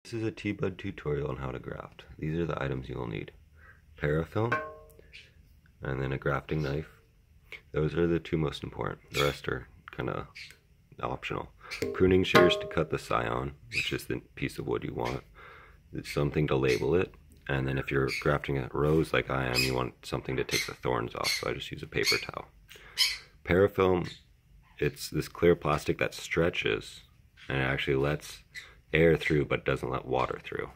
This is a T-bud tutorial on how to graft. These are the items you will need. Parafilm, and then a grafting knife. Those are the two most important. The rest are kind of optional. Pruning shears to cut the scion, which is the piece of wood you want. It's something to label it. And then if you're grafting at rows like I am, you want something to take the thorns off. So I just use a paper towel. Parafilm, it's this clear plastic that stretches and it actually lets air through but doesn't let water through.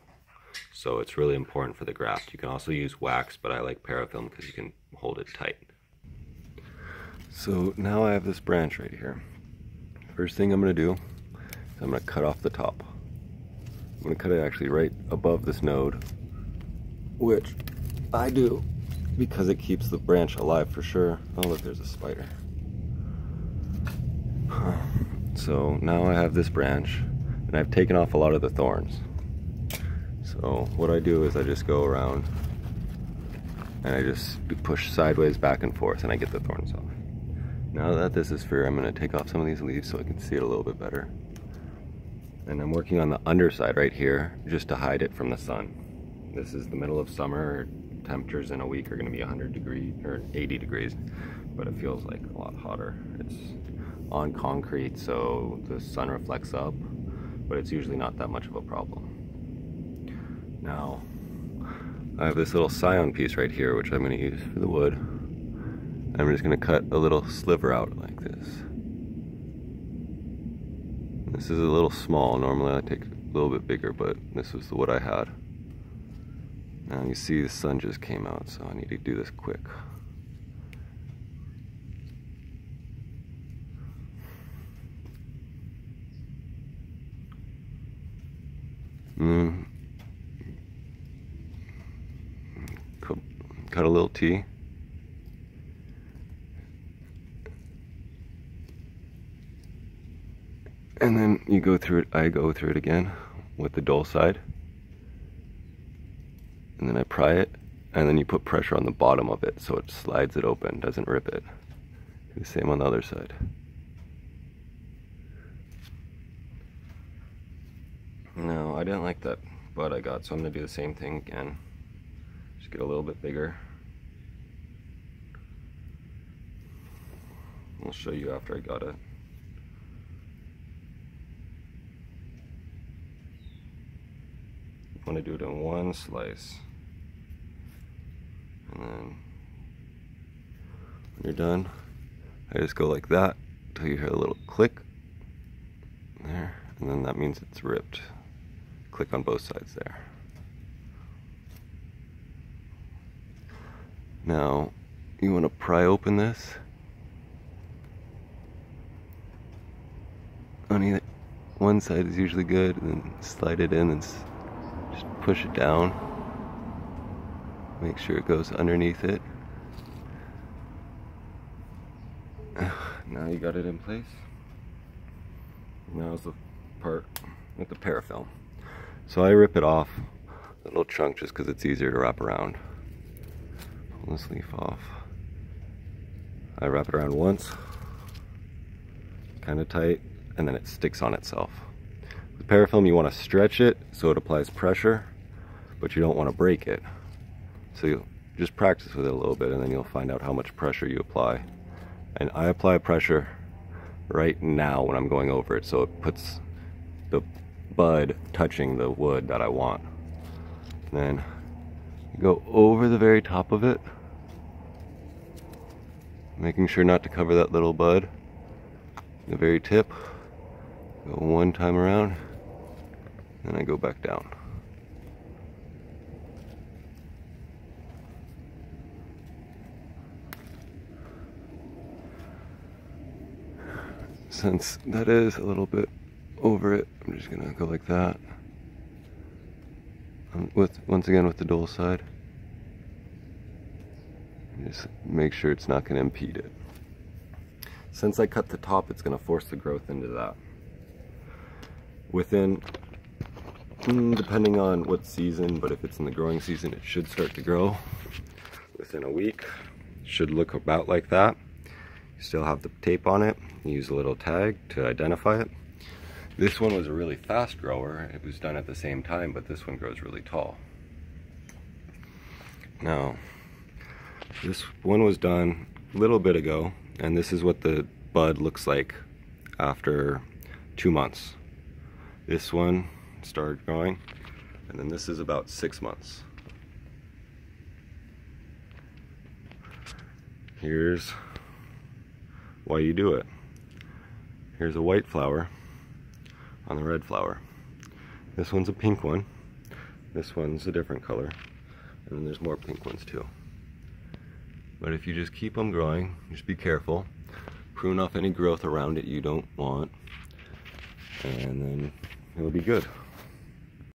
So it's really important for the graft. You can also use wax, but I like parafilm because you can hold it tight. So now I have this branch right here. First thing I'm going to do is I'm going to cut off the top. I'm going to cut it actually right above this node, which I do because it keeps the branch alive for sure. Oh look, there's a spider. So now I have this branch and I've taken off a lot of the thorns. So what I do is I just go around and I just push sideways back and forth and I get the thorns off. Now that this is fair, I'm going to take off some of these leaves so I can see it a little bit better. And I'm working on the underside right here just to hide it from the sun. This is the middle of summer. Temperatures in a week are going to be 100 degrees or 80 degrees, but it feels like a lot hotter. It's on concrete, so the sun reflects up, but it's usually not that much of a problem. Now, I have this little scion piece right here, which I'm going to use for the wood. I'm just going to cut a little sliver out like this. This is a little small. Normally I take a little bit bigger, but this was the wood I had. Now you see the sun just came out, so I need to do this quick. Cut a little T. And then you go through it, I go through it again with the dull side. And then I pry it, and then you put pressure on the bottom of it so it slides it open, doesn't rip it. Do the same on the other side. No, I didn't like that bud I got, so I'm going to do the same thing again. Just get a little bit bigger. I'll show you after I got it. I want to do it in one slice. And then when you're done, I just go like that until you hear a little click there, and then that means it's ripped. Click on both sides there. Now you want to pry open this on either one side is usually good, and then slide it in and just push it down. Make sure it goes underneath it. Now you got it in place. Now's the part with the parafilm. So I rip it off, a little chunk, just because it's easier to wrap around. Pull this leaf off. I wrap it around once, kind of tight, and then it sticks on itself. With parafilm, you want to stretch it so it applies pressure, but you don't want to break it. So you just practice with it a little bit, and then you'll find out how much pressure you apply. And I apply pressure right now when I'm going over it, so it puts the bud touching the wood that I want. And then you go over the very top of it, making sure not to cover that little bud. The very tip, go one time around, and I go back down. Since that is a little bit over it, I'm just gonna go like that. Once again with the dull side. Just make sure it's not gonna impede it. Since I cut the top, it's gonna force the growth into that. Within, depending on what season, but if it's in the growing season, it should start to grow. Within a week, it should look about like that. You still have the tape on it. You use a little tag to identify it. This one was a really fast grower. It was done at the same time, but this one grows really tall. Now, this one was done a little bit ago, and this is what the bud looks like after 2 months. This one started growing, and then this is about 6 months. Here's why you do it. Here's a white flower on the red flower. This one's a pink one. This one's a different color. And then there's more pink ones too. But if you just keep them growing, just be careful. Prune off any growth around it you don't want. And then it'll be good.